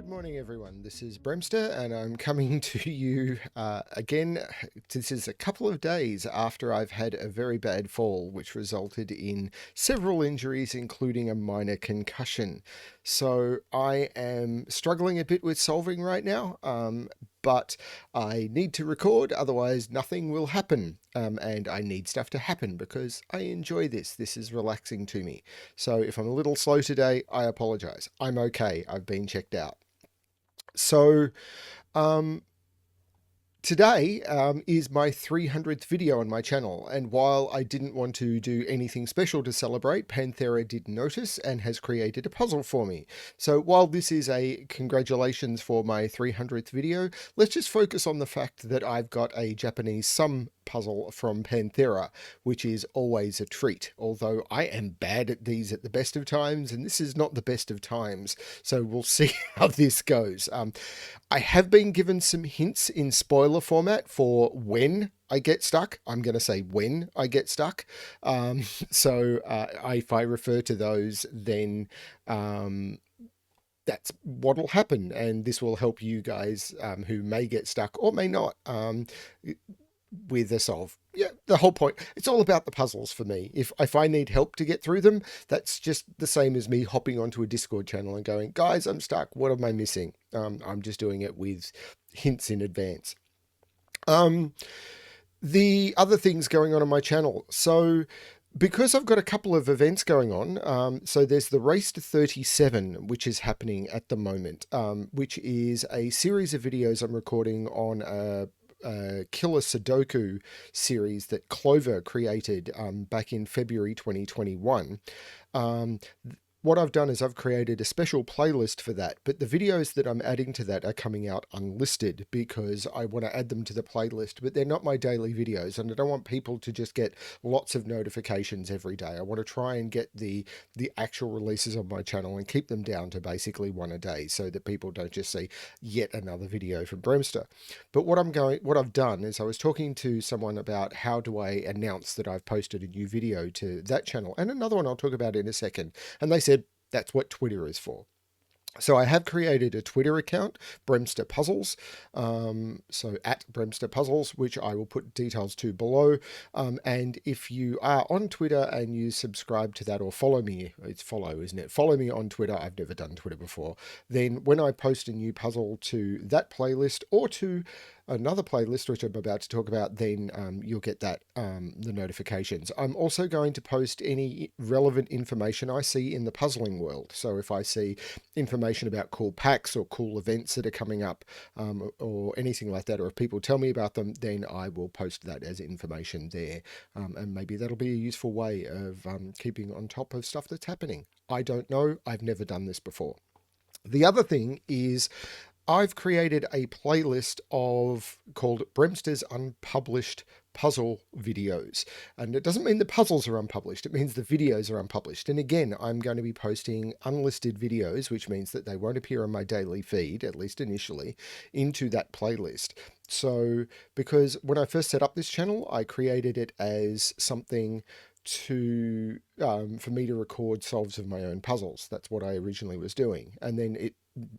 Good morning, everyone. This is BremSter, and I'm coming to you again. This is a couple of days after I've had a very bad fall, which resulted in several injuries, including a minor concussion. So I am struggling a bit with solving right now, but I need to record, otherwise nothing will happen. And I need stuff to happen because I enjoy this. This is relaxing to me. So if I'm a little slow today, I apologize. I'm okay. I've been checked out. So, um, today is my 300th video on my channel, and while I didn't want to do anything special to celebrate, Panthera did notice and has created a puzzle for me. So while this is a congratulations for my 300th video, let's just focus on the fact that I've got a Japanese sum puzzle from Panthera, which is always a treat, although I am bad at these at the best of times, and this is not the best of times, so we'll see how this goes. I have been given some hints in spoiler format for when I get stuck. I'm going to say when I get stuck. So if I refer to those, then that's what will happen. And this will help you guys who may get stuck or may not with a solve. Yeah, the whole point. It's all about the puzzles for me. If I need help to get through them, that's just the same as me hopping onto a Discord channel and going, guys, I'm stuck. What am I missing? I'm just doing it with hints in advance. The other things going on my channel. So because I've got a couple of events going on, so there's the Race to 37, which is happening at the moment, which is a series of videos I'm recording on a killer Sudoku series that Clover created back in February 2021. What I've done is I've created a special playlist for that, but the videos that I'm adding to that are coming out unlisted because I want to add them to the playlist, but they're not my daily videos, and I don't want people to just get lots of notifications every day. I want to try and get the actual releases on my channel and keep them down to basically one a day so that people don't just see yet another video from BremSter. But what I've done is I was talking to someone about how do I announce that I've posted a new video to that channel, and another one I'll talk about in a second, and they said that's what Twitter is for. So I have created a Twitter account, BremSter Puzzles, so at BremSter Puzzles, which I will put details to below. And if you are on Twitter and you subscribe to that or follow me, it's follow, isn't it? Follow me on Twitter. I've never done Twitter before. Then when I post a new puzzle to that playlist or to another playlist, which I'm about to talk about, then you'll get that, the notifications. I'm also going to post any relevant information I see in the puzzling world. So if I see information about cool packs or cool events that are coming up or anything like that, or if people tell me about them, then I will post that as information there. And maybe that'll be a useful way of keeping on top of stuff that's happening. I don't know. I've never done this before. The other thing is I've created a playlist called BremSter's Unpublished Puzzle Videos. And it doesn't mean the puzzles are unpublished, it means the videos are unpublished. And again, I'm going to be posting unlisted videos, which means that they won't appear on my daily feed, at least initially, into that playlist. So, because when I first set up this channel, I created it as something for me to record solves of my own puzzles. That's what I originally was doing. And then it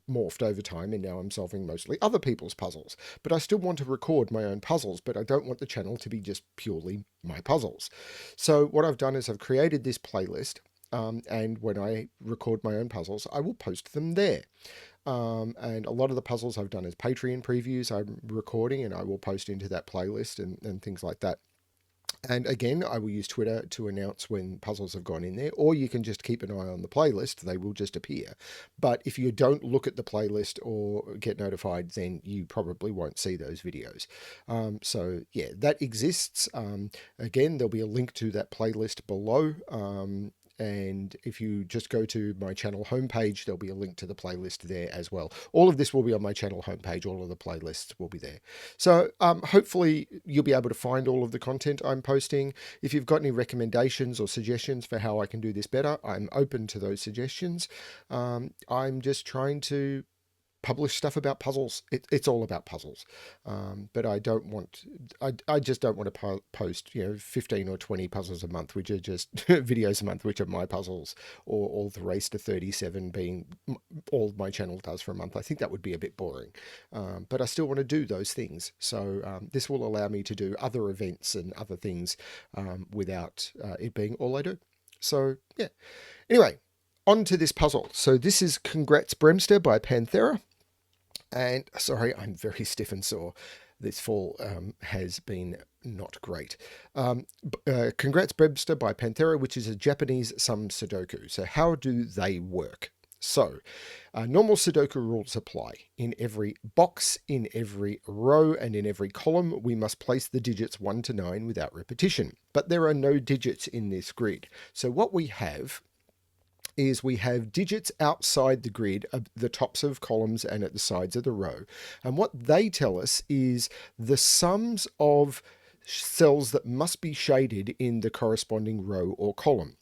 morphed over time, and now I'm solving mostly other people's puzzles. But I still want to record my own puzzles, but I don't want the channel to be just purely my puzzles. So what I've done is I've created this playlist, and when I record my own puzzles, I will post them there. And a lot of the puzzles I've done as Patreon previews I'm recording, and I will post into that playlist and things like that. And again, I will use Twitter to announce when puzzles have gone in there, or you can just keep an eye on the playlist. They will just appear. But if you don't look at the playlist or get notified, then you probably won't see those videos. So yeah, that exists. Again, there'll be a link to that playlist below. And if you just go to my channel homepage, there'll be a link to the playlist there as well. All of this will be on my channel homepage. All of the playlists will be there. So hopefully you'll be able to find all of the content I'm posting. If you've got any recommendations or suggestions for how I can do this better, I'm open to those suggestions. I'm just trying to publish stuff about puzzles. It's all about puzzles, but I don't want. I just don't want to post 15 or 20 puzzles a month, which are just videos a month, which are my puzzles, or all the race to 37 being all my channel does for a month. I think that would be a bit boring, but I still want to do those things. So this will allow me to do other events and other things without it being all I do. So yeah. Anyway, on to this puzzle. So this is Congrats BremSter by Panthera. And sorry, I'm very stiff and sore. This fall has been not great. Congrats BremSter by Panthera, which is a Japanese sum Sudoku. So how do they work? So normal Sudoku rules apply. In every box, in every row, and in every column, we must place the digits 1 to 9 without repetition. But there are no digits in this grid. So what we have is we have digits outside the grid at the tops of columns and at the sides of the row. And what they tell us is the sums of cells that must be shaded in the corresponding row or column.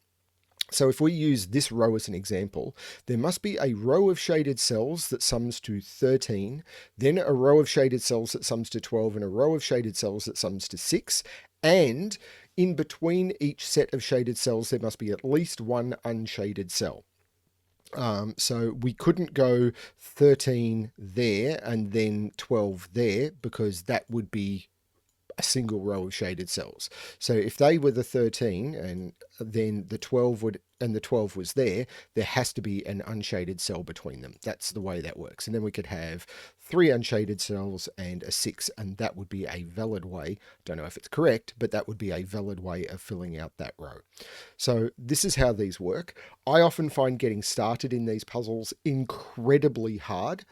So if we use this row as an example, there must be a row of shaded cells that sums to 13, then a row of shaded cells that sums to 12, and a row of shaded cells that sums to 6, and in between each set of shaded cells, there must be at least one unshaded cell. So we couldn't go 13 there and then 12 there, because that would be a single row of shaded cells. So if they were the 13 and then the 12 would, and the 12 was there has to be an unshaded cell between them. That's the way that works. And then we could have 3 unshaded cells and a 6, and that would be a valid way. Don't know if it's correct, but that would be a valid way of filling out that row. So this is how these work. I often find getting started in these puzzles incredibly hard.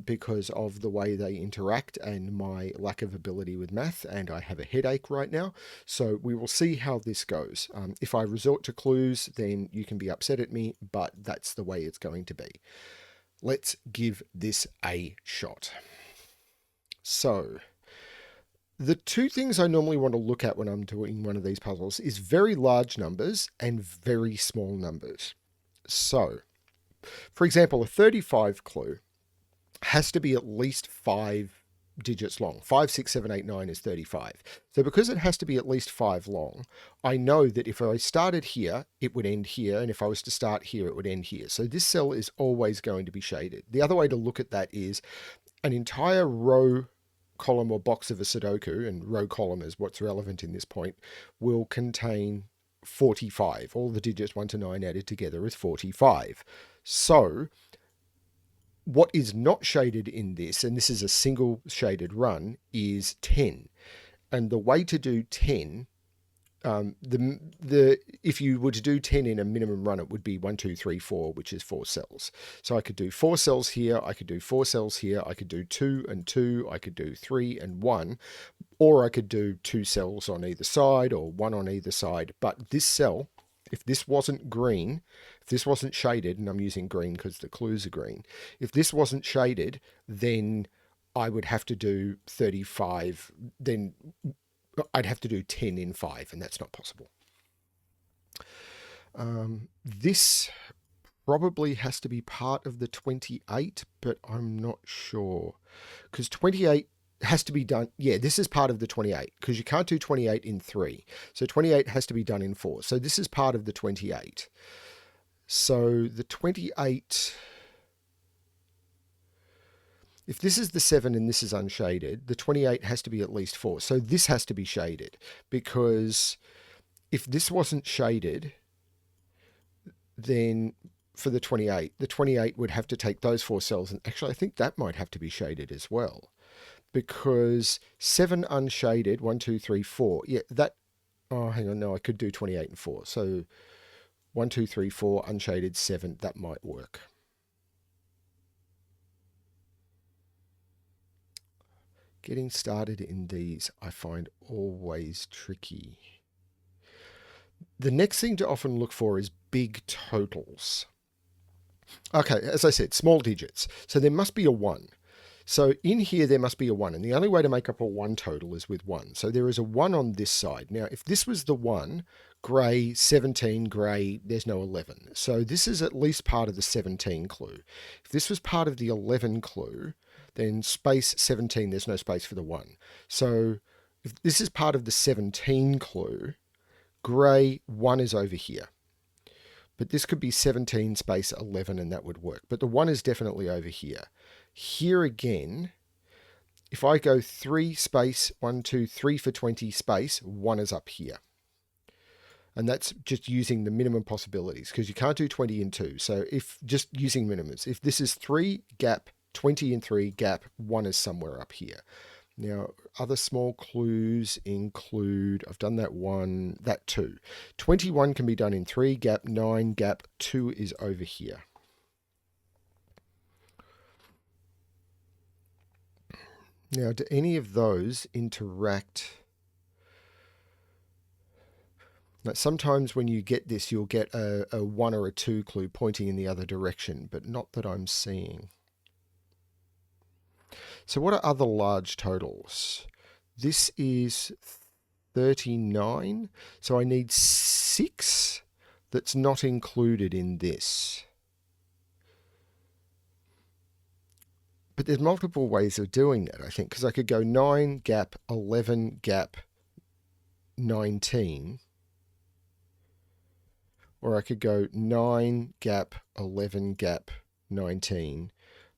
Because of the way they interact and my lack of ability with math, and I have a headache right now. So we will see how this goes. If I resort to clues, then you can be upset at me, but that's the way it's going to be. Let's give this a shot. So the two things I normally want to look at when I'm doing one of these puzzles is very large numbers and very small numbers. So, for example, a 35 clue has to be at least 5 digits long. 5, 6, 7, 8, 9 is 35. So because it has to be at least 5 long, I know that if I started here, it would end here. And if I was to start here, it would end here. So this cell is always going to be shaded. The other way to look at that is an entire row, column, or box of a Sudoku, and row column is what's relevant in this point, will contain 45. All the digits 1 to 9 added together is 45. So what is not shaded in this, and this is a single shaded run, is 10. And the way to do 10, if you were to do 10 in a minimum run, it would be 1, 2, 3, 4, which is 4 cells. So I could do 4 cells here, I could do 4 cells here, I could do 2 and 2, I could do 3 and 1, or I could do 2 cells on either side or 1 on either side. But this cell, if this wasn't green, if this wasn't shaded, and I'm using green because the clues are green, if this wasn't shaded, then I would have to do 35, then I'd have to do 10 in 5, and that's not possible. This probably has to be part of the 28, but I'm not sure, because 28 has to be done. Yeah, this is part of the 28, because you can't do 28 in 3. So 28 has to be done in 4. So this is part of the 28. So the 28, if this is the 7 and this is unshaded, the 28 has to be at least 4. So this has to be shaded, because if this wasn't shaded, then for the 28 would have to take those 4 cells. And actually, I think that might have to be shaded as well, because 7 unshaded, 1, 2, 3, 4. Yeah, that, oh, hang on, no, I could do 28 and 4. So 1, 2, 3, 4, unshaded, 7, that might work. Getting started in these I find always tricky. The next thing to often look for is big totals. Okay, as I said, small digits. So there must be a 1. So in here, there must be a 1. And the only way to make up a 1 total is with 1. So there is a 1 on this side. Now, if this was the 1, grey, 17, grey, there's no 11. So this is at least part of the 17 clue. If this was part of the 11 clue, then space 17, there's no space for the 1. So if this is part of the 17 clue, grey 1 is over here. But this could be 17 space 11 and that would work. But the 1 is definitely over here. Here again, if I go 3 space 1, 2, 3 for 20 space, 1 is up here. And that's just using the minimum possibilities because you can't do 20 in 2. So if just using minimums, if this is 3 gap, 20 in 3 gap, 1 is somewhere up here. Now, other small clues include, I've done that 1, that 2. 21 can be done in 3 gap, 9 gap, 2 is over here. Now, do any of those interact? Now, sometimes when you get this, you'll get a 1 or a 2 clue pointing in the other direction, but not that I'm seeing. So what are other large totals? This is 39. So I need 6 that's not included in this. But there's multiple ways of doing that, I think, because I could go 9 gap, 11 gap, 19. Or I could go 9 gap, 11 gap, 19.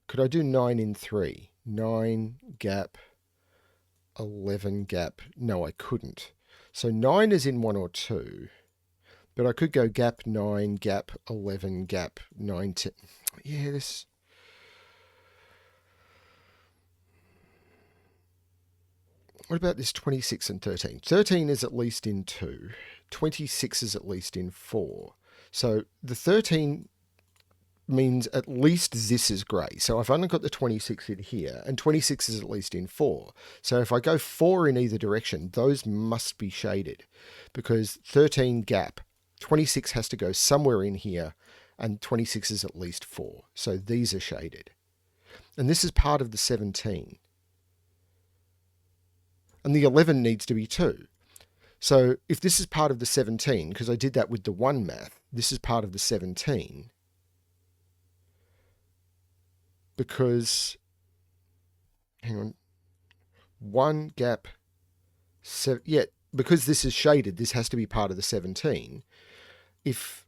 Could I do 9 in 3? 9 gap, 11 gap. No, I couldn't. So 9 is in 1 or 2. But I could go gap 9, gap 11, gap 19. Yeah, this... What about this 26 and 13? 13 is at least in 2. 26 is at least in 4. So the 13 means at least this is grey. So I've only got the 26 in here, and 26 is at least in 4. So if I go 4 in either direction, those must be shaded because 13 gap, 26 has to go somewhere in here, and 26 is at least 4. So these are shaded. And this is part of the 17. And the 11 needs to be 2. So if this is part of the 17, because I did that with the 1 math, this is part of the 17. Because, hang on, 1 gap, 7, yeah, because this is shaded, this has to be part of the 17. If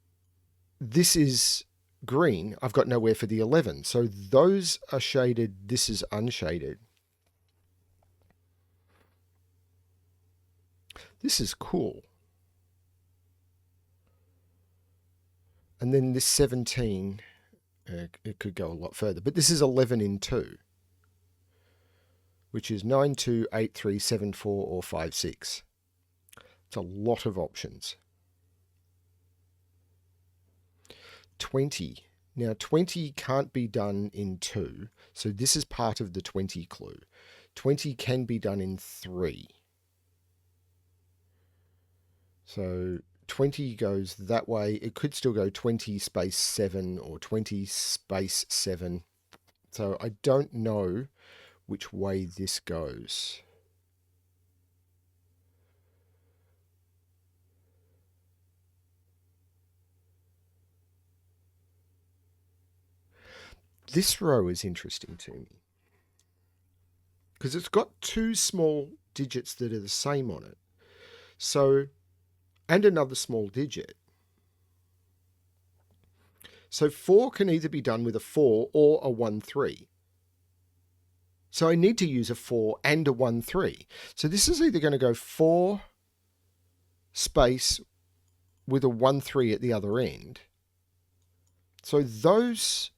this is green, I've got nowhere for the 11. So those are shaded, this is unshaded. This is cool. And then this 17, it could go a lot further. But this is 11 in 2, which is 9, 2, 8, 3, 7, 4, or 5, 6. It's a lot of options. 20. Now, 20 can't be done in 2, so this is part of the 20 clue. 20 can be done in 3. So 20 goes that way. It could still go 20 space 7 or 20 space 7. So I don't know which way this goes. This row is interesting to me because it's got 2 small digits that are the same on it. So, and another small digit. So 4 can either be done with a 4 or a 1, 3. So I need to use a 4 and a 1, 3. So this is either going to go 4 space with a 1, 3 at the other end. So those,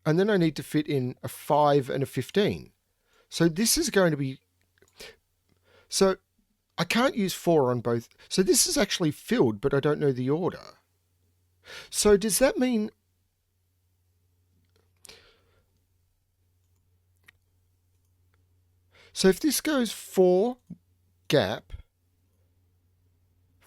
and then I need to fit in a 5 and a 15. So this is going to be, so I can't use 4 on both. So this is actually filled, but I don't know the order. So does that mean... So if this goes 4 gap,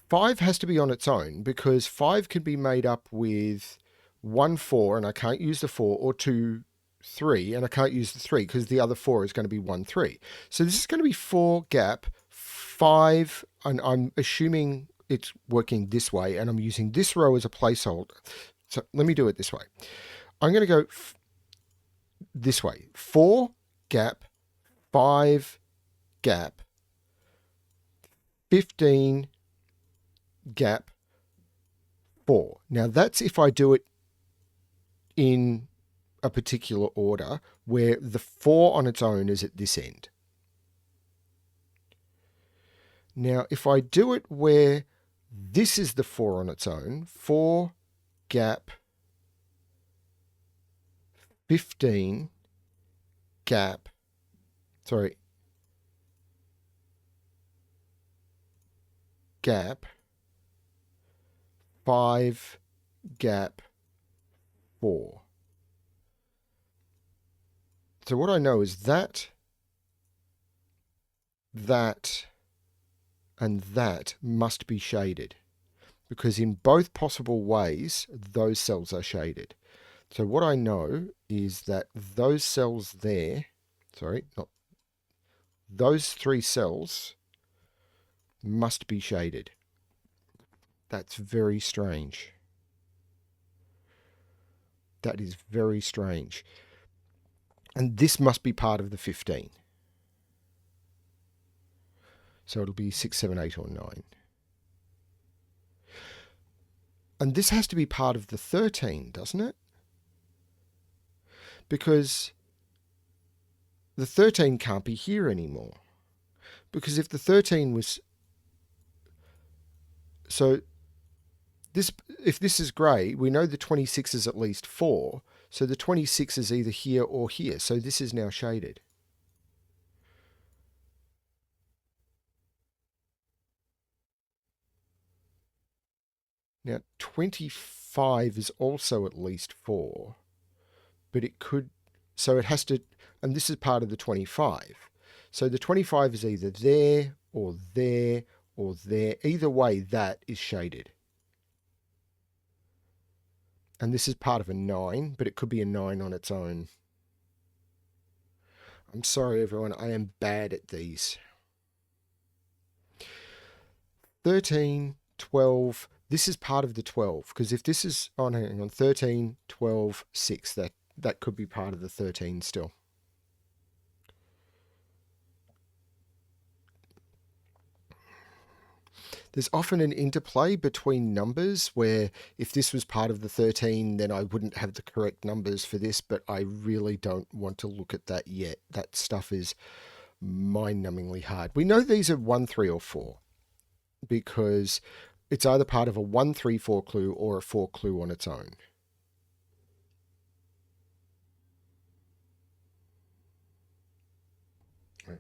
5 has to be on its own because 5 can be made up with 1, 4, and I can't use the 4, or 2, 3, and I can't use the 3 because the other 4 is going to be 1, 3. So this is going to be 4 gap, 5, and I'm assuming it's working this way, and I'm using this row as a placeholder. So let me do it this way. I'm going to go this way. 4 gap, 5 gap, 15 gap, 4. Now that's if I do it in a particular order where the 4 on its own is at this end. Now if I do it where this is the 4 on its own, 4 gap, 15 gap, gap, 5 gap, 4. So what I know is that, and that must be shaded, because in both possible ways, those cells are shaded. So what I know is that those cells there, those 3 cells must be shaded. That's very strange. That is very strange. And this must be part of the 15. So it'll be 6, 7, 8, or 9. And this has to be part of the 13, doesn't it? Because the 13 can't be here anymore. Because if the 13 was... So if this is grey, we know the 26 is at least 4. So the 26 is either here or here. So this is now shaded. Now 25 is also at least 4. But it could... So it has to... And this is part of the 25. So the 25 is either there or there or there. Either way, that is shaded. And this is part of a 9, but it could be a 9 on its own. I'm sorry, everyone. I am bad at these. 13, 12. This is part of the 12. Because if this is... Oh, hang on. 13, 12, 6. That could be part of the 13 still. There's often an interplay between numbers where if this was part of the 13, then I wouldn't have the correct numbers for this, but I really don't want to look at that yet. That stuff is mind-numbingly hard. We know these are 1, 3, or 4 because it's either part of a 1, 3, 4 clue or a 4 clue on its own.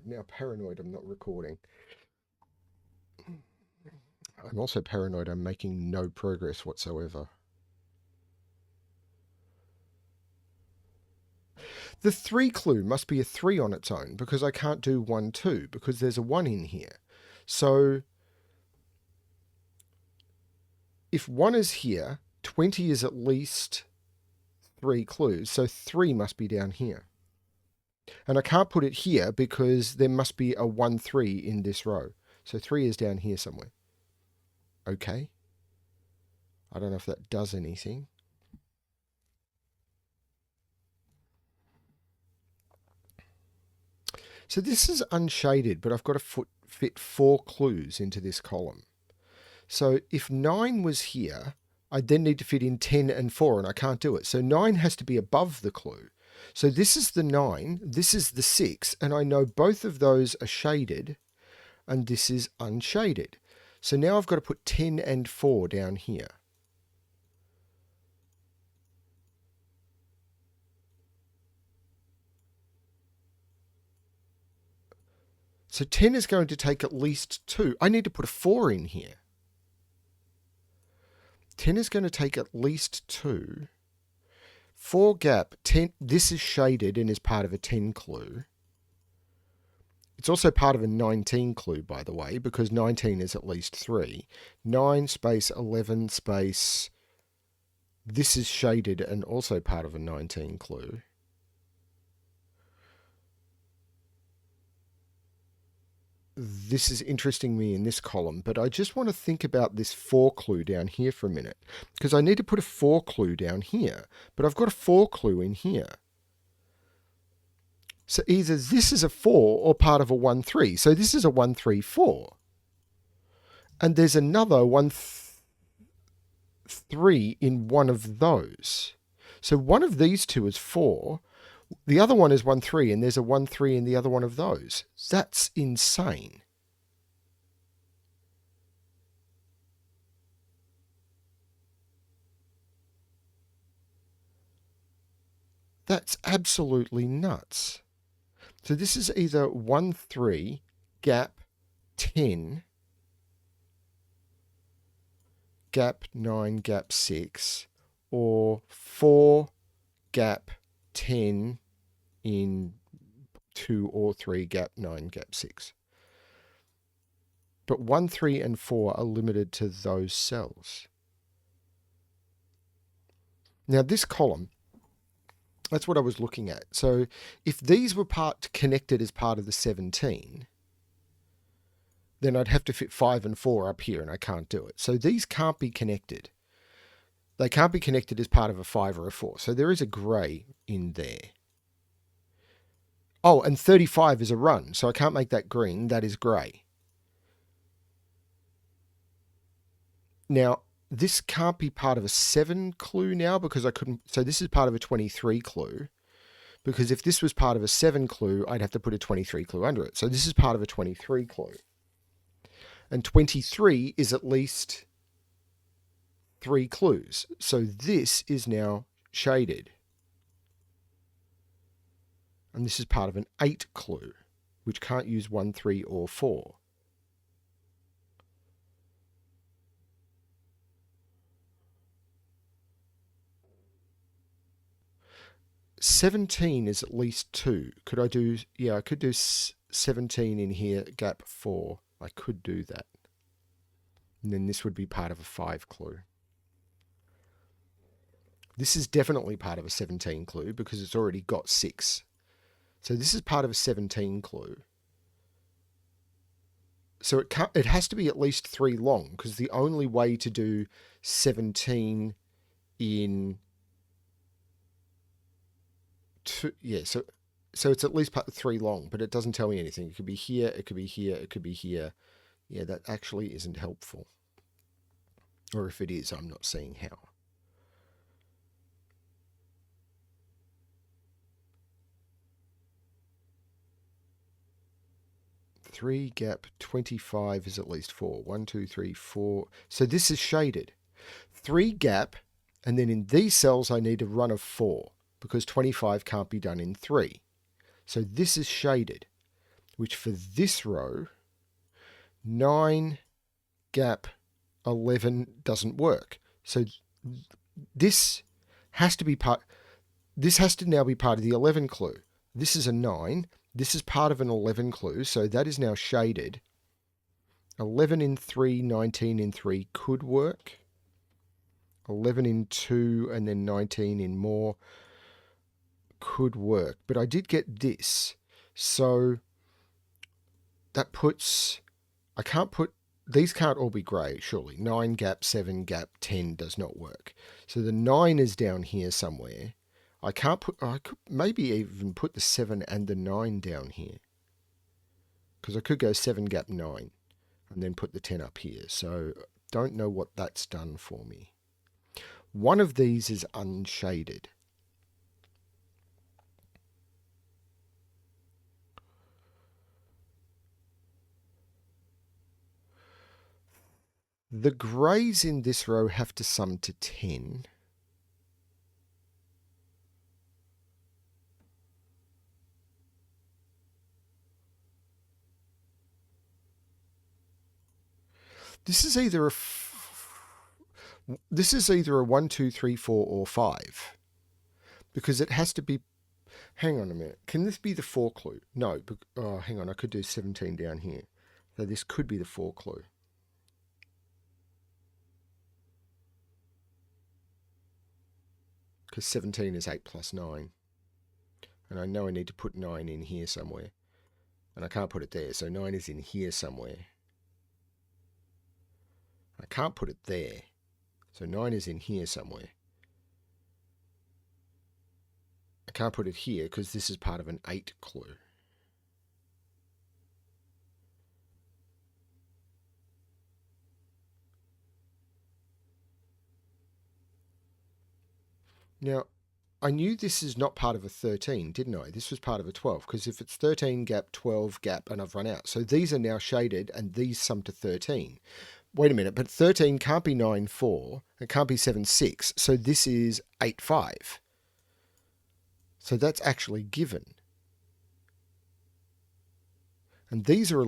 Now, paranoid, I'm not recording. I'm also paranoid I'm making no progress whatsoever. The 3 clue must be a 3 on its own because I can't do 1, 2 because there's a 1 in here. So if 1 is here, 20 is at least 3 clues. So 3 must be down here. And I can't put it here because there must be a 1, 3 in this row. So 3 is down here somewhere. Okay. I don't know if that does anything. So this is unshaded, but I've got to fit 4 clues into this column. So if 9 was here, I then need to fit in 10 and 4, and I can't do it. So 9 has to be above the clue. So this is the 9, this is the 6, and I know both of those are shaded, and this is unshaded. So now I've got to put 10 and 4 down here. So 10 is going to take at least 2. I need to put a 4 in here. 10 is going to take at least 2. 4 gap, 10. This is shaded and is part of a 10 clue. It's also part of a 19 clue, by the way, because 19 is at least 3. 9 space 11 space. This is shaded and also part of a 19 clue. this is interesting me in this column, but I just want to think about this for clue down here for a minute, because I need to put a for clue down here, but I've got a for clue in here. So either this is a 4 or part of a 1, 3. So this is a 1, 3, 4. And there's another 1, 3 in one of those. So one of these two is 4. The other one is 1, 3, and there's a 1, 3 in the other one of those. That's insane. That's absolutely nuts. So this is either 1, 3, gap 10, gap 9, gap 6, or 4, gap 10 in 2 or 3, gap 9, gap 6. But 1, 3, and 4 are limited to those cells. Now this column, that's what I was looking at. So if these were connected as part of the 17, then I'd have to fit 5 and 4 up here, and I can't do it. So these can't be connected. They can't be connected as part of a 5 or a 4. So there is a grey in there. Oh, and 35 is a run, so I can't make that green. That is grey. Now, this can't be part of a 7 clue now because I couldn't. So this is part of a 23 clue. Because if this was part of a 7 clue, I'd have to put a 23 clue under it. So this is part of a 23 clue. And 23 is at least 3 clues. So this is now shaded. And this is part of an 8 clue, which can't use 1, 3, or 4. "17 is at least 2. Could I do... Yeah, I could do 17 in here, gap 4. I could do that. And then this would be part of a 5 clue. This is definitely part of a 17 clue because it's already got 6. So this is part of a 17 clue. So it has to be at least 3 long because the only way to do 17 in... so it's at least 3 long, but it doesn't tell me anything. It could be here, it could be here, it could be here. Yeah, that actually isn't helpful. Or if it is, I'm not seeing how. Three gap 25 is at least 4. 1, 2, 3, 4. So this is shaded. 3 gap, and then in these cells I need a run of 4 because 25 can't be done in 3. So this is shaded, which for this row, 9 gap 11 doesn't work. So this has to be part... This has to now be part of the 11 clue. This is a 9. This is part of an 11 clue, so that is now shaded. 11 in 3, 19 in 3 could work. 11 in 2 and then 19 in more could work. But I did get this. So that puts... I can't put... These can't all be grey, surely. 9 gap, 7 gap, 10 does not work. So the 9 is down here somewhere. I can't put... I could maybe even put the 7 and the 9 down here. Because I could go 7 gap 9 and then put the 10 up here. So don't know what that's done for me. One of these is unshaded. The greys in this row have to sum to 10. This is either a... This is either a 1, 2, 3, 4, or 5. Because it has to be... Hang on a minute. Can this be the 4 clue? No. Oh, hang on. I could do 17 down here. So this could be the 4 clue. Because 17 is 8 plus 9. And I know I need to put 9 in here somewhere. And I can't put it there, so 9 is in here somewhere. I can't put it there, so 9 is in here somewhere. I can't put it here because this is part of an 8 clue. Now, I knew this is not part of a 13, didn't I? This was part of a 12, because if it's 13 gap, 12 gap, and I've run out. So these are now shaded, and these sum to 13. Wait a minute, but 13 can't be 9, 4. It can't be 7, 6. So this is 8, 5. So that's actually given. And these are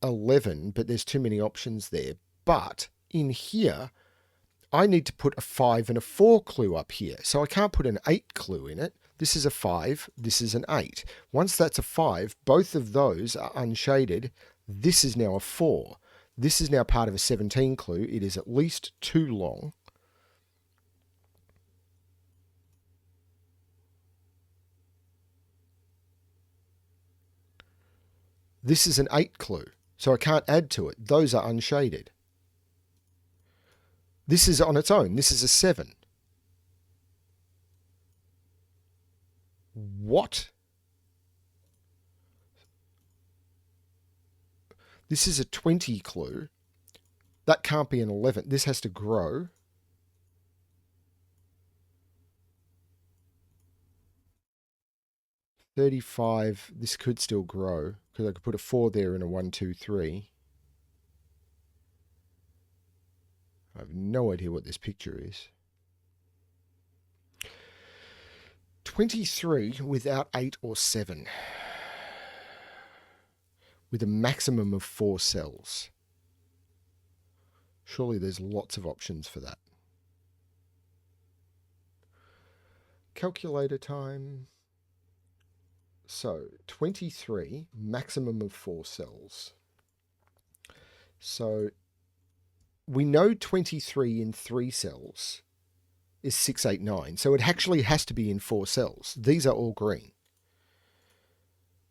11, but there's too many options there. But in here, I need to put a 5 and a 4 clue up here. So I can't put an 8 clue in it. This is a 5. This is an 8. Once that's a 5, both of those are unshaded. This is now a 4. This is now part of a 17 clue. It is at least too long. This is an 8 clue. So I can't add to it. Those are unshaded. This is on its own. This is a 7. What? This is a 20 clue. That can't be an 11. This has to grow. $35. This could still grow because I could put a 4 there and a 1, 2, 3. I have no idea what this picture is. 23 without 8 or 7. With a maximum of 4 cells. Surely there's lots of options for that. Calculator time. So 23, maximum of 4 cells. So we know 23 in 3 cells is 689. So it actually has to be in 4 cells. These are all green.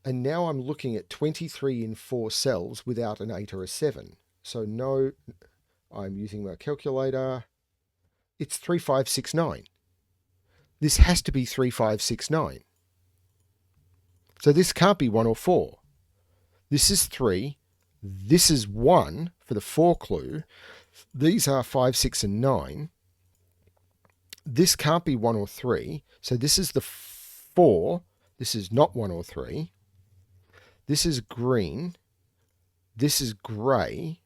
And now I'm looking at 23 in 4 cells without an 8 or a 7. So no, I'm using my calculator. It's 3569. This has to be 3569. So this can't be 1 or 4. This is 3. This is 1 for the 4 clue. These are 5, 6, and 9. This can't be 1 or 3. So this is the 4. This is not 1 or 3. This is green. This is grey.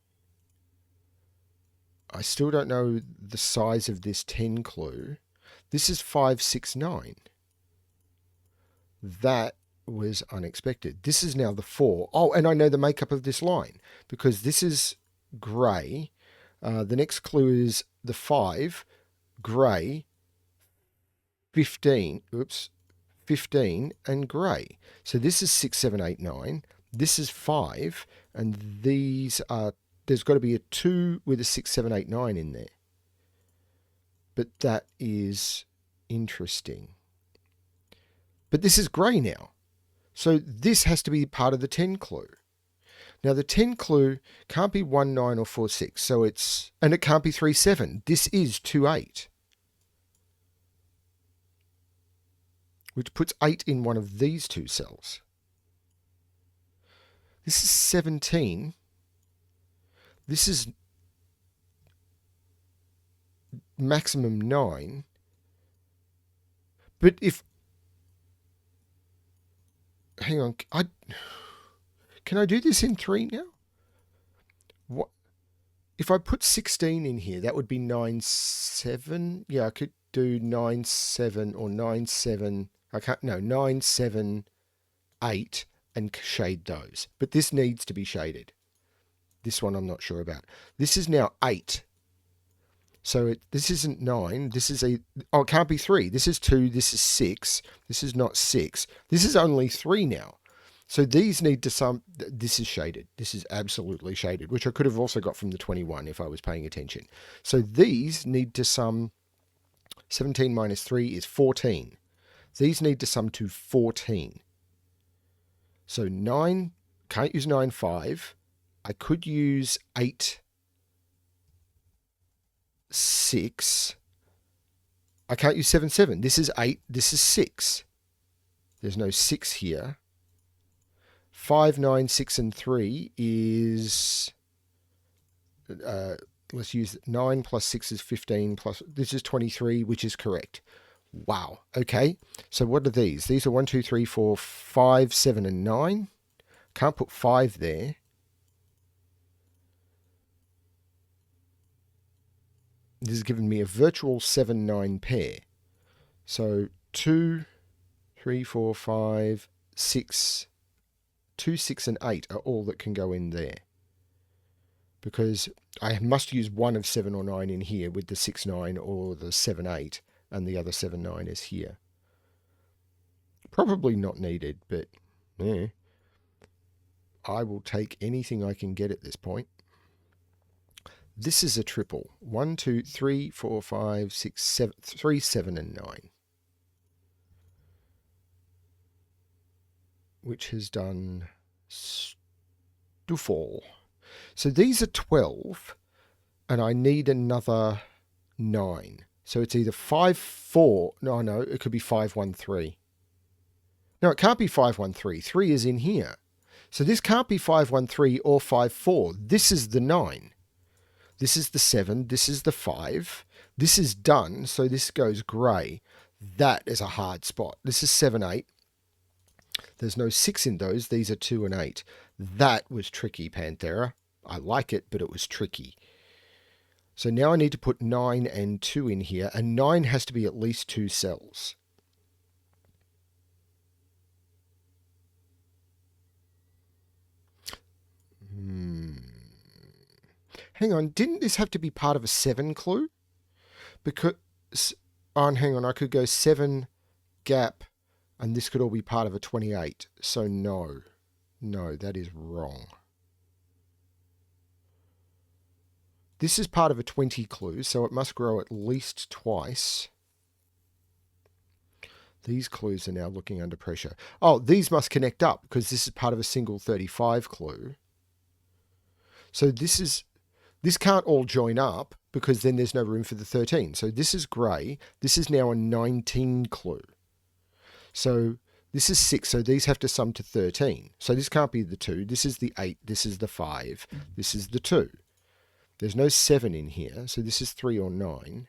I still don't know the size of this 10 clue. This is 5, 6, 9. That was unexpected. This is now the 4. Oh, and I know the makeup of this line because this is grey. The next clue is the 5, grey, 15, 15 and grey. So this is 6, 7, 8, 9. This is 5 and these are, there's got to be a 2 with a 6, 7, 8, 9 in there. But that is interesting. But this is grey now. So this has to be part of the 10 clue. Now the 10 clue can't be 1, 9 or 4, 6. So it's, and it can't be 3, 7. This is 2, 8. Which puts 8 in one of these 2 cells. This is 17. This is maximum 9. But if, hang on, can I do this in 3 now? What if I put 16 in here? That would be 9, 7. Yeah, I could do 9, 7 or 9, 7. I can't. No, 9, 7, 8, and shade those. But this needs to be shaded. This one I'm not sure about. This is now 8. So this isn't 9. This is a, oh, it can't be 3. This is 2. This is 6. This is not 6. This is only 3 now. So these need to sum, this is shaded. This is absolutely shaded, which I could have also got from the 21 if I was paying attention. So these need to sum, 17 minus 3 is 14. These need to sum to 14. So 9 Can't use 9, 5. I could use 8, 6. I can't use 7, 7. This is 8. This is 6. There's no 6 here. 5, 9, 6, and 3 is... let's use 9 plus 6 is 15 plus... This is 23, which is correct. Wow. Okay. So what are these? These are 1, 2, 3, 4, 5, 7, and 9. Can't put 5 there. This has given me a virtual 7, 9 pair. So 2, 3, 4, 5, 6, 2, 6, and 8 are all that can go in there. Because I must use one of 7 or 9 in here with the 6, 9 or the 7, 8, and the other 7, 9 is here. Probably not needed, but yeah. I will take anything I can get at this point. This is a triple. 1, 2, 3, 4, 5, 6, 7, 3, 7, and 9. Which has done Stuffle. So these are 12, and I need another 9. So it's either 5, 4. No, it could be 5, 1, 3. No, it can't be 5, 1, 3. 3 is in here. So this can't be 5, 1, 3 or 5, 4. This is the 9. This is the 7. This is the 5. This is done, so this goes grey. That is a hard spot. This is 7, 8. There's no 6 in those. These are 2 and 8. That was tricky, Panthera. I like it, but it was tricky. So now I need to put 9 and 2 in here, and 9 has to be at least 2 cells. Hang on, didn't this have to be part of a 7 clue? Because, hang on, I could go 7 gap, and this could all be part of a 28. So no, that is wrong. This is part of a 20 clue, so it must grow at least twice. These clues are now looking under pressure. Oh, these must connect up, because this is part of a single 35 clue. So this can't all join up, because then there's no room for the 13. So this is grey. This is now a 19 clue. So this is 6, so these have to sum to 13. So this can't be the 2. This is the 8. This is the 5. This is the 2. There's no 7 in here, so this is 3 or 9.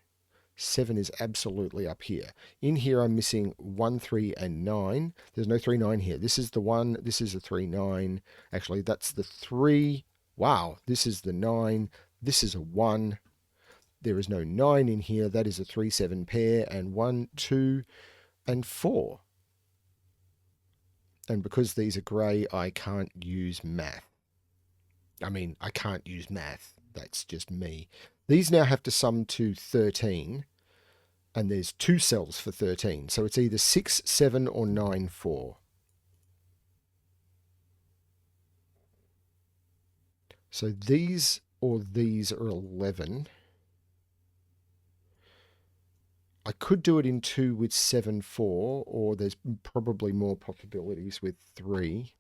7 is absolutely up here. In here I'm missing 1, 3, and 9. There's no 3, 9 here. This is the 1. This is a 3, 9. Actually, that's the 3. Wow, this is the 9. This is a 1. There is no 9 in here. That is a 3, 7 pair, and 1, 2, and 4. And because these are grey, I can't use math. I can't use math. That's just me. These now have to sum to 13, and there's 2 cells for 13. So it's either 6, 7, or 9, 4. So these or these are 11. I could do it in 2 with 7, 4, or there's probably more possibilities with 3.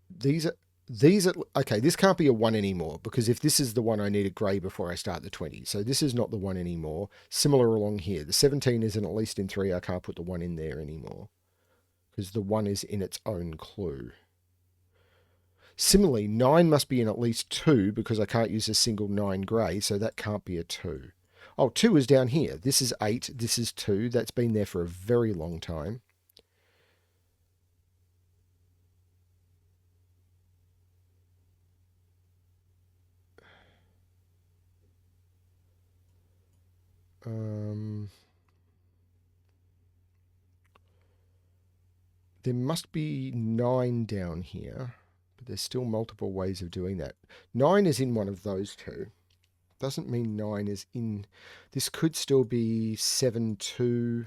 These are, okay, this can't be a 1 anymore, because if this is the 1, I need a grey before I start the 20. So this is not the 1 anymore. Similar along here. The 17 isn't at least in 3. I can't put the 1 in there anymore, because the 1 is in its own clue. Similarly, 9 must be in at least 2, because I can't use a single 9 grey, so that can't be a 2. Oh, 2 is down here. This is 8. This is 2. That's been there for a very long time. There must be 9 down here, but there's still multiple ways of doing that. 9 is in one of those two. Doesn't mean 9 is in... This could still be 7, 2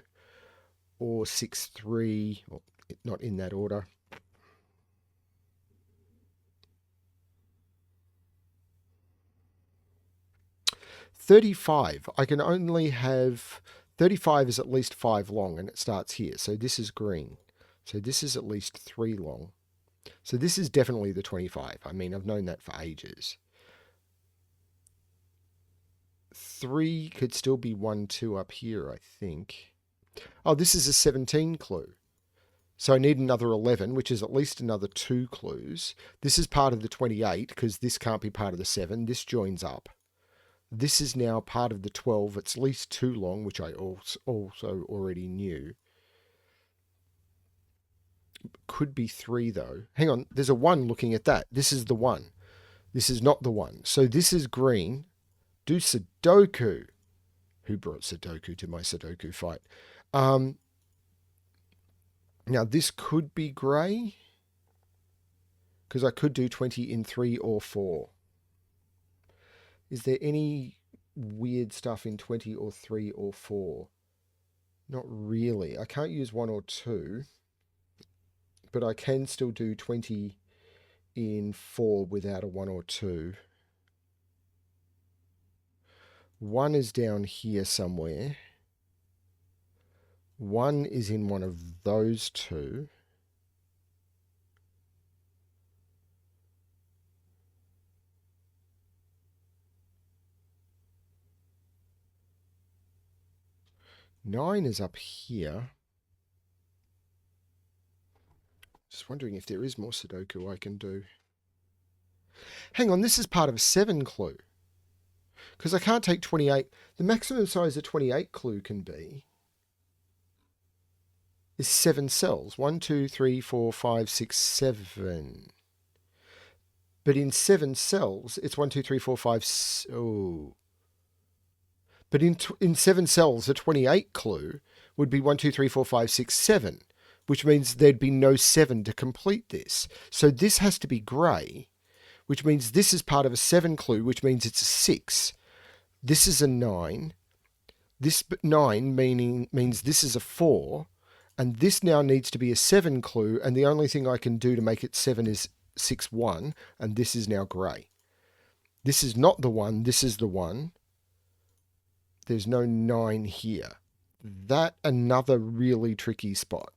or 6, 3. Well, not in that order. $35. I can only have... 35 is at least 5 long, and it starts here. So this is green. So this is at least 3 long. So this is definitely the 25. I mean, I've known that for ages. 3 could still be 1, 2 up here, I think. Oh, this is a 17 clue. So I need another 11, which is at least another 2 clues. This is part of the 28, because this can't be part of the 7. This joins up. This is now part of the 12. It's at least 2 long, which I also already knew. Could be 3, though. Hang on, there's a 1 looking at that. This is the 1. This is not the 1. So this is green. Do Sudoku. Who brought Sudoku to my Sudoku fight? Now, this could be grey, because I could do 20 in 3 or 4. Is there any weird stuff in 20 or 3 or 4? Not really. I can't use 1 or 2, but I can still do 20 in 4 without a 1 or 2. 1 is down here somewhere. 1 is in one of those 2. Nine is up here. Just wondering if there is more Sudoku I can do. Hang on, this is part of a 7 clue. Because I can't take 28. The maximum size a 28 clue can be is 7 cells. 1, 2, 3, 4, 5, 6, 7. But in 7 cells, it's 1, 2, 3, 4, 5. Oh. But in 7 cells, a 28 clue would be 1, 2, 3, 4, 5, 6, 7, which means there'd be no 7 to complete this. So this has to be grey, which means this is part of a 7 clue, which means it's a 6. This is a 9. This 9 means this is a 4. And this now needs to be a 7 clue, and the only thing I can do to make it 7 is 6, 1, and this is now grey. This is not the 1, this is the 1. There's no 9 here. That another really tricky spot.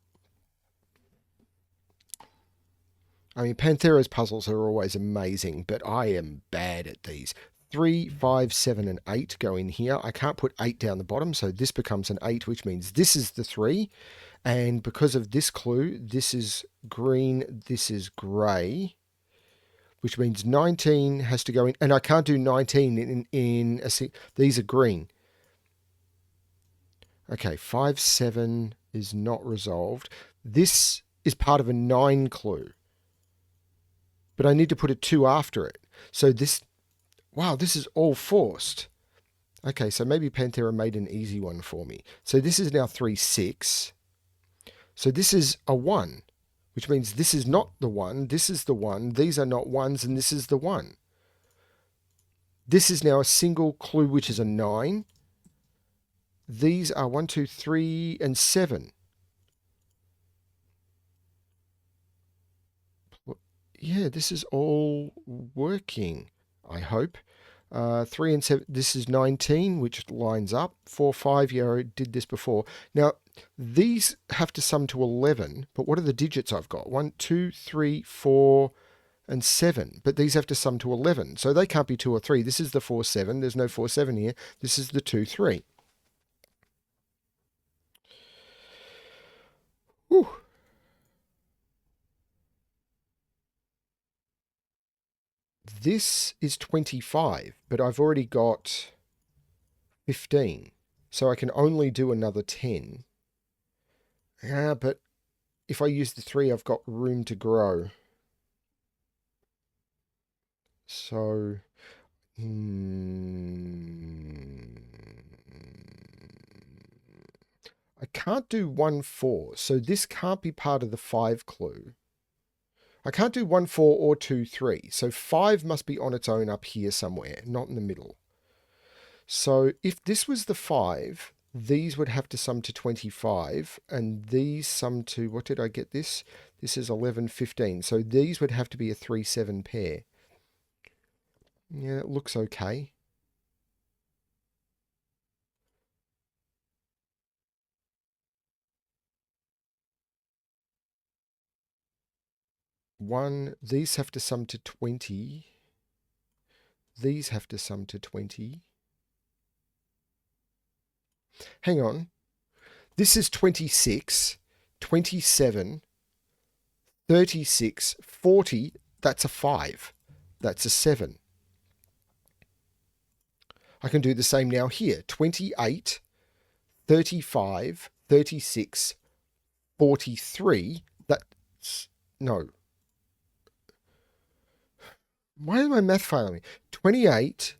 I mean, Panthera's puzzles are always amazing, but I am bad at these. 3, 5, 7, and 8 go in here. I can't put 8 down the bottom, so this becomes an 8, which means this is the 3. And because of this clue, this is green, this is grey, which means 19 has to go in. And I can't do 19 in a... These are green. Okay, 5, 7 is not resolved. This is part of a 9 clue. But I need to put a 2 after it. So this... Wow, this is all forced. Okay, so maybe Panthera made an easy one for me. So this is now 3, 6. So this is a 1, which means this is not the 1, this is the 1, these are not 1s, and this is the 1. This is now a single clue, which is a 9. These are 1, 2, 3, and 7. Yeah, this is all working, I hope. 3 and 7, this is 19, which lines up. 4, 5, yeah, I did this before. Now, these have to sum to 11, but what are the digits I've got? 1, 2, 3, 4, and 7. But these have to sum to 11, so they can't be 2 or 3. This is the 4, 7. There's no 4, 7 here. This is the 2, 3. Whew. This is 25, but I've already got 15. So I can only do another 10. Yeah, but if I use the 3, I've got room to grow. So... I can't do 1, 4, so this can't be part of the 5 clue. I can't do 1, 4 or 2, 3, so 5 must be on its own up here somewhere, not in the middle. So if this was the 5, these would have to sum to 25, and these sum to, what did I get this? This is 11, 15, so these would have to be a 3, 7 pair. Yeah, it looks okay. 1, these have to sum to 20. These have to sum to 20. Hang on. This is 26, 27, 36, 40. That's a 5. That's a 7. I can do the same now here. 28, 35, 36, 43. That's... No. Why is my math failing me? 28.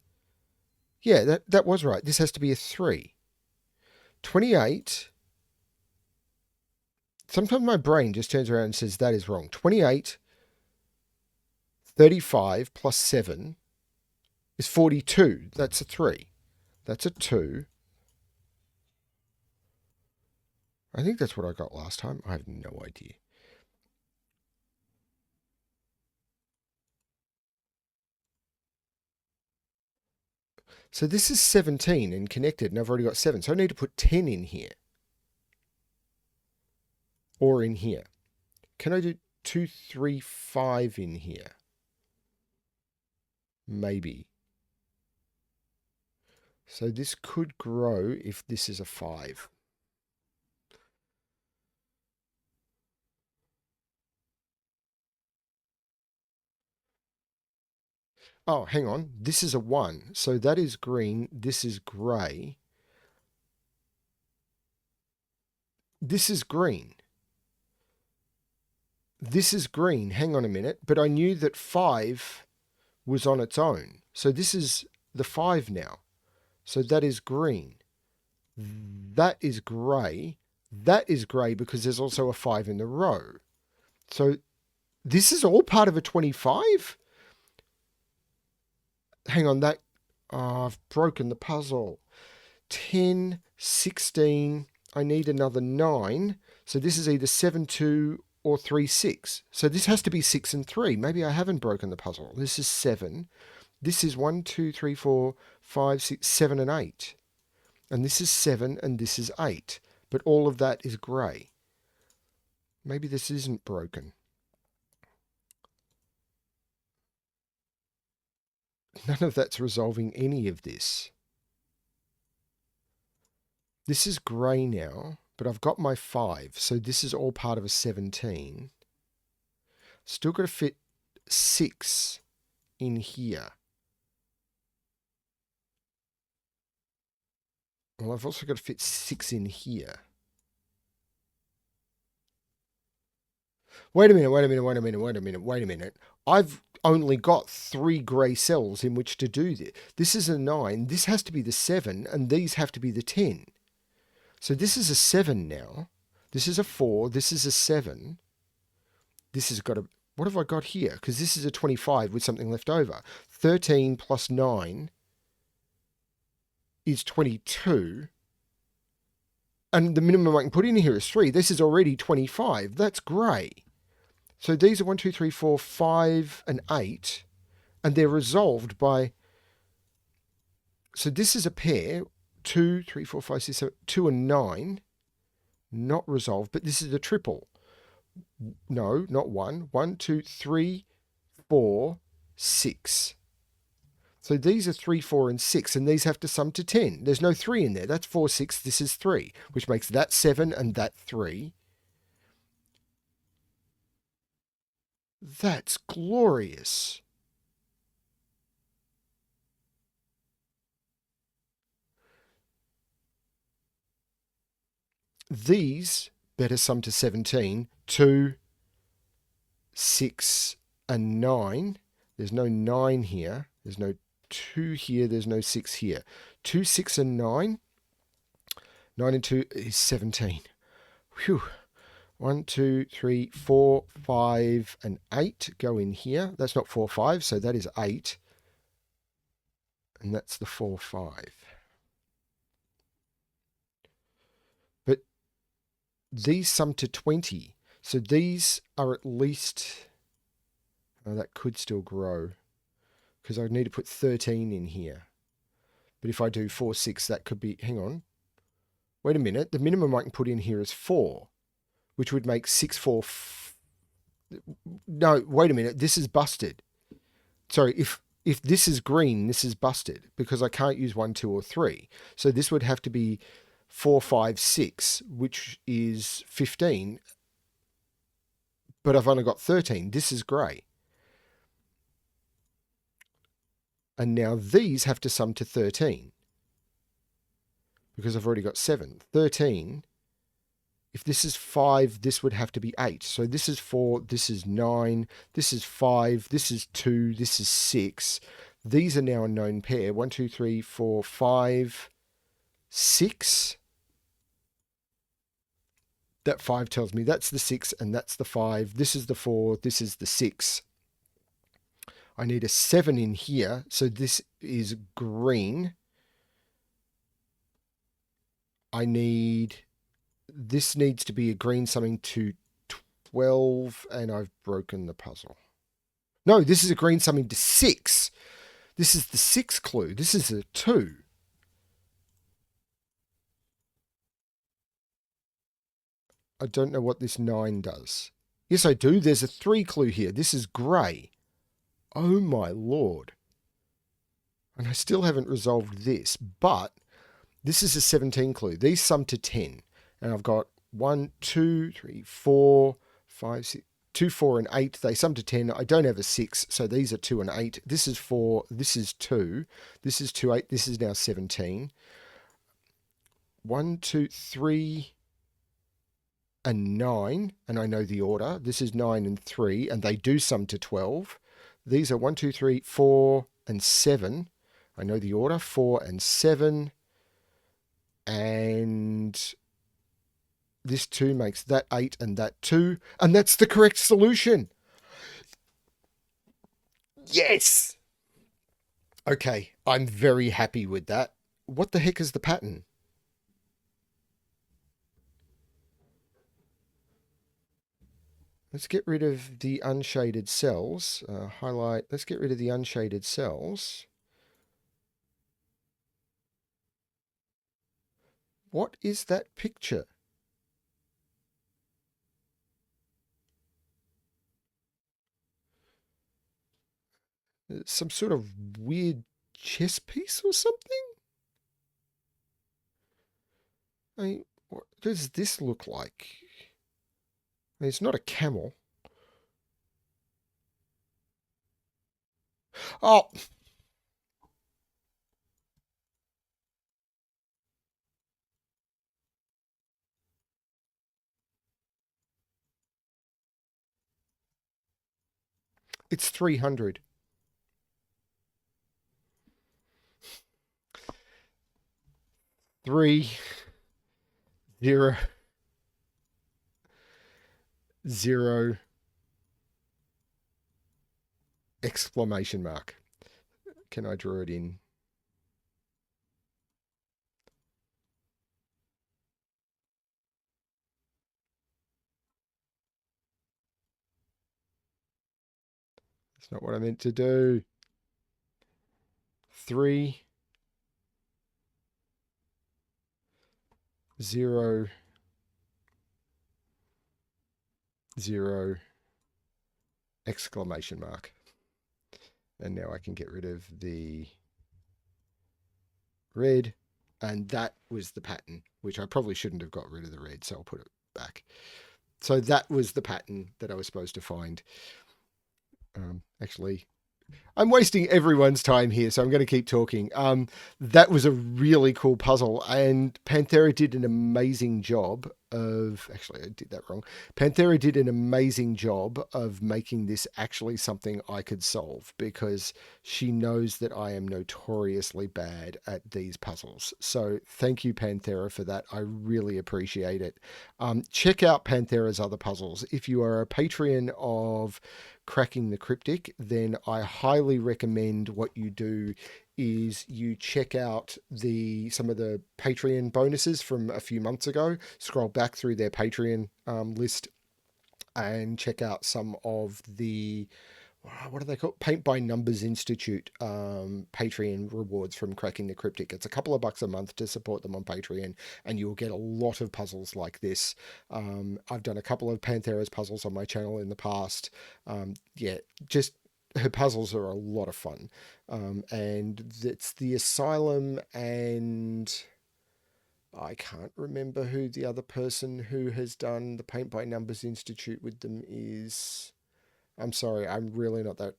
Yeah, that was right. This has to be a 3. 28. Sometimes my brain just turns around and says that is wrong. 28, 35 plus 7 is 42. That's a 3. That's a 2. I think that's what I got last time. I have no idea. So this is 17 and connected, and I've already got 7. So I need to put 10 in here. Or in here. Can I do 2, 3, 5 in here? Maybe. So this could grow if this is a 5. Oh, hang on. This is a 1. So that is green. This is grey. This is green. This is green. Hang on a minute. But I knew that 5 was on its own. So this is the 5 now. So that is green. That is grey. That is grey because there's also a 5 in the row. So this is all part of a 25? Hang on, that... Oh, I've broken the puzzle. 10, 16... I need another 9. So this is either 7, 2 or 3, 6. So this has to be 6 and 3. Maybe I haven't broken the puzzle. This is 7. This is 1, 2, 3, 4, 5, 6, 7 and 8. And this is 7 and this is 8. But all of that is grey. Maybe this isn't broken. None of that's resolving any of this. This is grey now, but I've got my 5, so this is all part of a 17. Still got to fit 6 in here. Well, I've also got to fit 6 in here. Wait a minute. I've only got 3 grey cells in which to do this. This is a 9, this has to be the 7, and these have to be the 10. So this is a 7 now. This is a 4. This is a 7. This has got a... What have I got here? Because this is a 25 with something left over. 13 plus 9 is 22. And the minimum I can put in here is 3. This is already 25. That's grey. So these are 1, 2, 3, 4, 5, and 8. And they're resolved by... So this is a pair... 2, 3, 4, 5, 6, 7, 2 and 9, not resolved, but this is a triple. No, not 1. 1, 2, 3, 4, 6. So these are 3, 4, and 6, and these have to sum to 10. There's no 3 in there. That's 4, 6, this is 3, which makes that 7 and that 3. That's glorious. These better sum to 17. 2, 6, and 9. There's no 9 here. There's no 2 here. There's no 6 here. 2, 6, and 9. 9 and 2 is 17. Whew. 1, 2, 3, 4, 5, and 8 go in here. That's not 4, 5, so that is 8. And that's the 4, 5. But these sum to 20. So these are at least... Oh, that could still grow. Because I need to put 13 in here. But if I do 4, 6, that could be... Hang on. Wait a minute. The minimum I can put in here is 4. Which would make 6, 4... No, wait a minute. This is busted. Sorry, if this is green, this is busted because I can't use 1, 2, or 3. So this would have to be 4, 5, 6, which is 15, but I've only got 13. This is grey. And now these have to sum to 13 because I've already got 7. 13. If this is 5, this would have to be 8. So this is 4, this is 9, this is 5, this is 2, this is 6. These are now a known pair. 1, 2, 3, 4, 5, 6. That 5 tells me that's the 6 and that's the 5. This is the 4, this is the 6. I need a 7 in here, so this is green. This needs to be a green something to 12, and I've broken the puzzle. No, this is a green something to 6. This is the 6 clue. This is a 2. I don't know what this 9 does. Yes, I do. There's a 3 clue here. This is grey. Oh my lord. And I still haven't resolved this, but this is a 17 clue. These sum to 10. And I've got 1, 2, 3, 4, 5, 6, 2, 4, and 8. They sum to 10. I don't have a 6, so these are 2 and 8. This is 4. This is 2. This is 2, 8. This is now 17. 1, 2, 3, and 9. And I know the order. This is 9 and 3, and they do sum to 12. These are 1, 2, 3, 4, and 7. I know the order. 4 and 7. And this 2 makes that 8 and that 2. And that's the correct solution. Yes! Okay, I'm very happy with that. What the heck is the pattern? Let's get rid of the unshaded cells. Highlight. Let's get rid of the unshaded cells. What is that picture? Some sort of weird chess piece or something? I mean, what does this look like? I mean, it's not a camel. Oh, it's 300. 3, 0, 0, exclamation mark. Can I draw it in? That's not what I meant to do. 3, 0, 0, exclamation mark. And now I can get rid of the red. And that was the pattern, which I probably shouldn't have got rid of the red, so I'll put it back. So that was the pattern that I was supposed to find. Actually, I'm wasting everyone's time here, so I'm going to keep talking. That was a really cool puzzle, and Panthera did an amazing job of... Actually, I did that wrong. Panthera did an amazing job of making this actually something I could solve, because she knows that I am notoriously bad at these puzzles. So thank you, Panthera, for that. I really appreciate it. Check out Panthera's other puzzles. If you are a Patreon of Cracking the Cryptic, then I highly recommend what you do is you check out some of the Patreon bonuses from a few months ago. Scroll back through their Patreon list and check out some of the what do they call Paint by Numbers Institute Patreon rewards from Cracking the Cryptic. It's a couple of bucks a month to support them on Patreon, and you'll get a lot of puzzles like this. I've done a couple of Panthera's puzzles on my channel in the past. Yeah, just her puzzles are a lot of fun. And it's the Asylum, and I can't remember who the other person who has done the Paint by Numbers Institute with them is. I'm sorry, I'm really not that.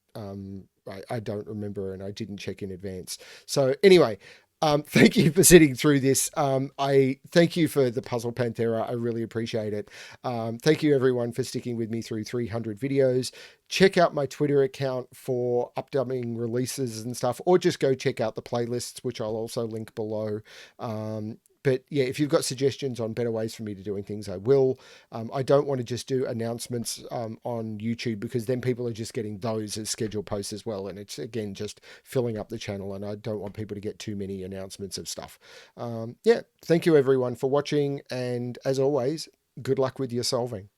I don't remember, and I didn't check in advance. So anyway, thank you for sitting through this. I thank you for the puzzle, Panthera. I really appreciate it. Thank you everyone for sticking with me through 300 videos. Check out my Twitter account for upcoming releases and stuff, or just go check out the playlists, which I'll also link below. But yeah, if you've got suggestions on better ways for me to doing things, I will. I don't want to just do announcements on YouTube, because then people are just getting those as scheduled posts as well. And it's, again, just filling up the channel. And I don't want people to get too many announcements of stuff. Yeah, thank you everyone for watching. And as always, good luck with your solving.